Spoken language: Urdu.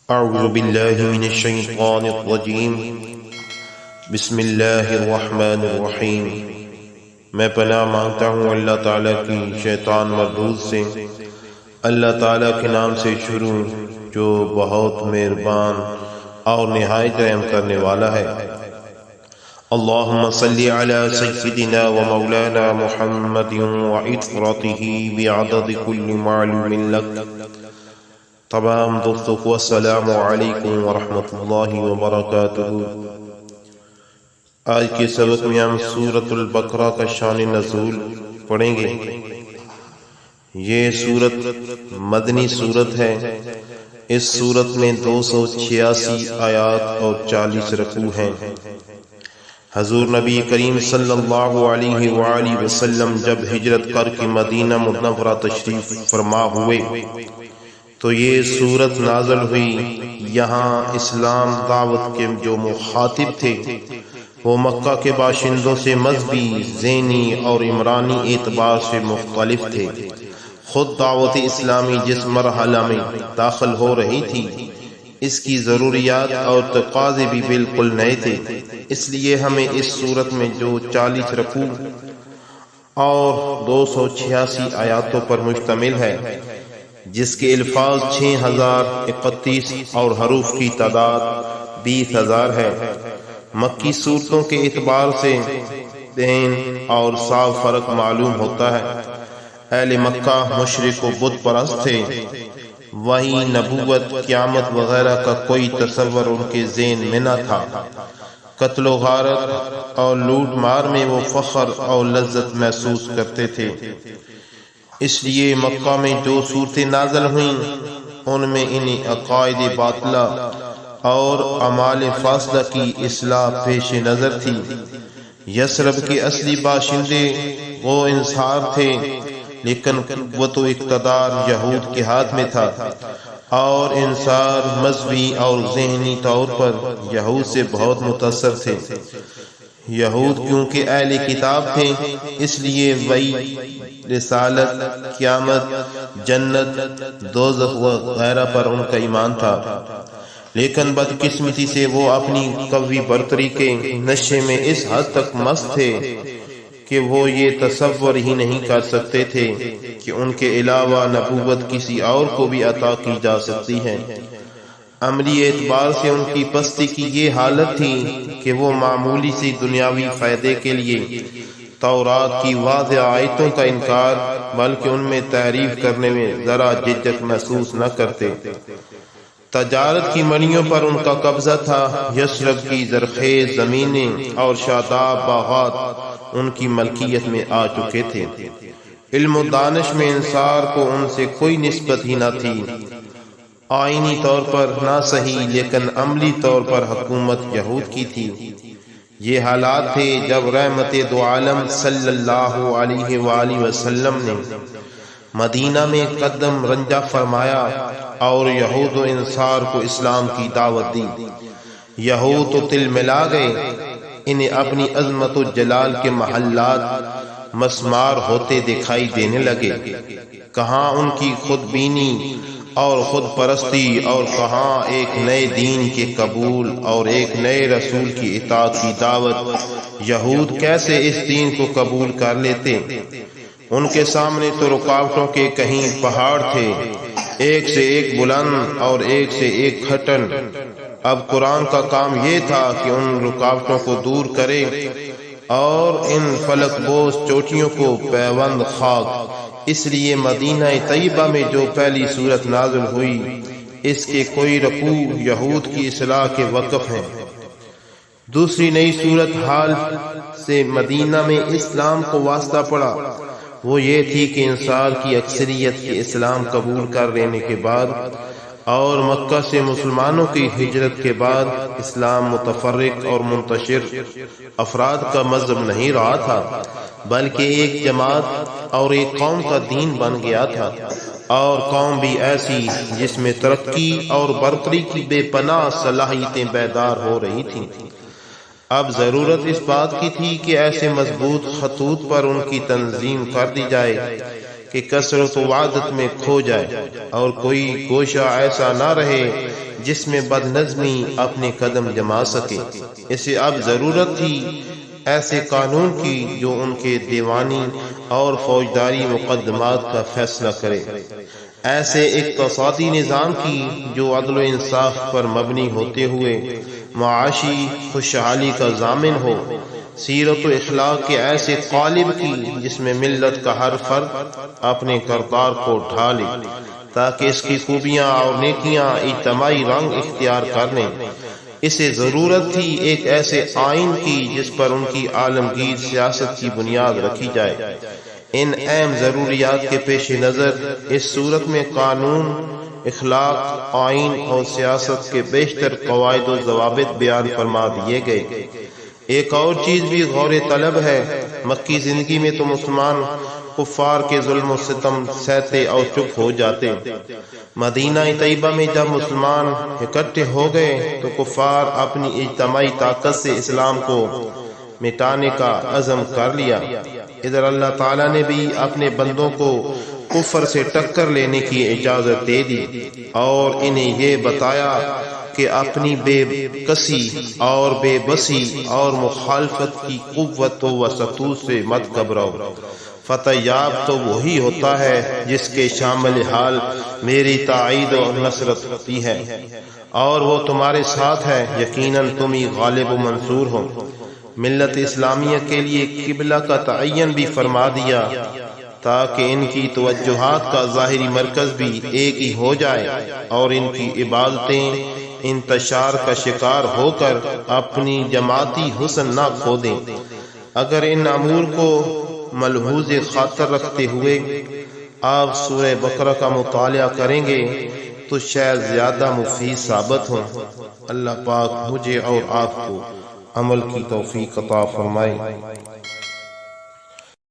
اعوذ باللہ من الشیطان الرجیم بسم اللہ الرحمن الرحیم۔ میں پناہ مانگتا ہوں اللہ تعالیٰ کی شیطان مردود سے۔ اللہ تعالیٰ کے نام سے شروع جو بہت مہربان اور نہایت رحم کرنے والا ہے۔ اللہم صلی علی سیدنا و مولانا محمد وعطرتہ بعدد کل معلوم لک۔ تمام دوستوں کو السلام علیکم ورحمۃ اللہ وبرکاتہ۔ آج کے سبق میں ہم سورۃ البقرہ کا شان نزول پڑھیں گے۔ یہ سورت مدنی سورت ہے۔ اس سورت میں 286 آیات اور 40 رکوع ہیں۔ حضور نبی کریم صلی اللہ علیہ وآلہ وسلم جب ہجرت کر کے مدینہ منورہ تشریف فرما ہوئے تو یہ سورت نازل ہوئی۔ یہاں اسلام دعوت کے جو مخاطب تھے وہ مکہ کے باشندوں سے مذہبی، ذہنی اور عمرانی اعتبار سے مختلف تھے۔ خود دعوت اسلامی جس مرحلہ میں داخل ہو رہی تھی اس کی ضروریات اور تقاضے بھی بالکل نئے تھے۔ اس لیے ہمیں اس سورت میں جو 40 رکوع اور 286 آیاتوں پر مشتمل ہے، جس کے الفاظ 6031 اور حروف کی تعداد 20,000 ہے، مکی صورتوں کے اعتبار سے دین اور صاف فرق معلوم ہوتا ہے۔ اہل مکہ مشرک و بت پرست تھے، وہی نبوت، قیامت وغیرہ کا کوئی تصور ان کے ذہن میں نہ تھا۔ قتل و غارت اور لوٹ مار میں وہ فخر اور لذت محسوس کرتے تھے۔ اس لیے مکہ میں جو صورتیں نازل ہوئیں ان میں انہیں عقائد باطلہ اور اعمال فاسدہ کی اصلاح پیش نظر تھی۔ یثرب کے اصلی باشندے وہ انصار تھے، لیکن قوت و اقتدار یہود کے ہاتھ میں تھا، اور انصار مذہبی اور ذہنی طور پر یہود سے بہت متاثر تھے۔ یہود کیونکہ اہل کتاب تھے، اس لیے وہی رسالت، قیامت، جنت، دوزخ وغیرہ پر ان کا ایمان تھا۔ لیکن بدقسمتی سے وہ اپنی قوی برتری کے نشے میں اس حد تک مست تھے کہ وہ یہ تصور ہی نہیں کر سکتے تھے کہ ان کے علاوہ نبوت کسی اور کو بھی عطا کی جا سکتی ہے۔ عملی اعتبار سے ان کی پستی کی یہ حالت تھی کہ وہ معمولی سی دنیاوی فائدے کے لیے تورات کی واضح آیتوں کا انکار بلکہ ان میں تحریف کرنے میں ذرا جھجک محسوس نہ کرتے۔ تجارت کی منڈیوں پر ان کا قبضہ تھا۔ یثرب کی زرخیز زمینیں اور شاداب باغات ان کی ملکیت میں آ چکے تھے۔ علم و دانش میں انصار کو ان سے کوئی نسبت ہی نہ تھی۔ آئینی طور پر نہ صحیح لیکن عملی طور پر حکومت یہود کی تھی۔ یہ حالات تھے جب رحمت دو عالم صلی اللہ علیہ وآلہ وسلم نے مدینہ میں قدم رنجہ فرمایا اور یہود و انصار کو اسلام کی دعوت دی۔ یہود تو تل ملا گئے، انہیں اپنی عظمت و جلال کے محلات مسمار ہوتے دکھائی دینے لگے۔ کہاں ان کی خود بینی اور خود پرستی، اور کہاں ایک نئے دین کے قبول اور ایک نئے رسول کی اطاعت کی دعوت۔ یہود کیسے اس دین کو قبول کر لیتے؟ ان کے سامنے تو رکاوٹوں کے کہیں پہاڑ تھے، ایک سے ایک بلند اور ایک سے ایک کھٹن۔ اب قرآن کا کام یہ تھا کہ ان رکاوٹوں کو دور کرے اور ان فلک بوز چوٹیوں کو پیوند خاک۔ اس لیے مدینہ طیبہ میں جو پہلی سورت نازل ہوئی اس کے کوئی رکوع یہود کی اصلاح کے وقف ہیں۔ دوسری نئی صورت حال سے مدینہ میں اسلام کو واسطہ پڑا، وہ یہ تھی کہ انصار کی اکثریت کے اسلام قبول کر لینے کے بعد اور مکہ سے مسلمانوں کی ہجرت کے بعد اسلام متفرق اور منتشر افراد کا مذہب نہیں رہا تھا، بلکہ ایک جماعت اور ایک قوم کا دین بن گیا تھا، اور قوم بھی ایسی جس میں ترقی اور برتری کی بے پناہ صلاحیتیں بیدار ہو رہی تھیں۔ اب ضرورت اس بات کی تھی کہ ایسے مضبوط خطوط پر ان کی تنظیم کر دی جائے کہ کثرت و وعدت میں کھو جائے اور کوئی گوشہ ایسا نہ رہے جس میں بد نظمی اپنے قدم جما سکے۔ اسے اب ضرورت تھی ایسے قانون کی جو ان کے دیوانی اور فوجداری مقدمات کا فیصلہ کرے، ایسے اقتصادی نظام کی جو عدل و انصاف پر مبنی ہوتے ہوئے معاشی خوشحالی کا ضامن ہو، سیرت و اخلاق کے ایسے قالب کی جس میں ملت کا ہر فرد اپنے کردار کو ڈھالے تاکہ اس کی خوبیاں اور نیکیاں اجتماعی رنگ اختیار کر لیں۔ اسے ضرورت تھی ایک ایسے آئین کی جس پر ان کی عالمگیر سیاست کی بنیاد رکھی جائے۔ ان اہم ضروریات کے پیش نظر اس صورت میں قانون، اخلاق، آئین اور سیاست کے بیشتر قواعد و ضوابط بیان فرما دیے گئے۔ ایک اور چیز بھی غور طلب ہے، مکی زندگی میں تو مسلمان کفار کے ظلم و ستم سہتے اور چپ ہو جاتے، مدینہ طیبہ میں جب مسلمان اکٹھے ہو گئے تو کفار اپنی اجتماعی طاقت سے اسلام کو مٹانے کا عزم کر لیا۔ ادھر اللہ تعالیٰ نے بھی اپنے بندوں کو کفر سے ٹکر لینے کی اجازت دے دی اور انہیں یہ بتایا کہ اپنی بے کسی اور بے بسی اور مخالفت کی قوت و سطوح سے مت گھبراؤ۔ فتح یاب تو وہی ہوتا ہے جس کے شامل حال میری تائید اور نصرت ہوتی ہے، اور وہ تمہارے ساتھ ہے، یقیناً تم ہی غالب و منصور ہو۔ ملت اسلامیہ کے لیے قبلہ کا تعین بھی فرما دیا تاکہ ان کی توجہات کا ظاہری مرکز بھی ایک ہی ہو جائے اور ان کی عبادتیں انتشار کا شکار ہو کر اپنی جماعتی حسن نہ کھو دیں۔ اگر ان امور کو ملحوظ خاطر رکھتے ہوئے آپ سورہ بقرہ کا مطالعہ کریں گے تو شاید زیادہ مفید ثابت ہوں۔ اللہ پاک مجھے اور آپ کو عمل کی توفیق عطا فرمائے۔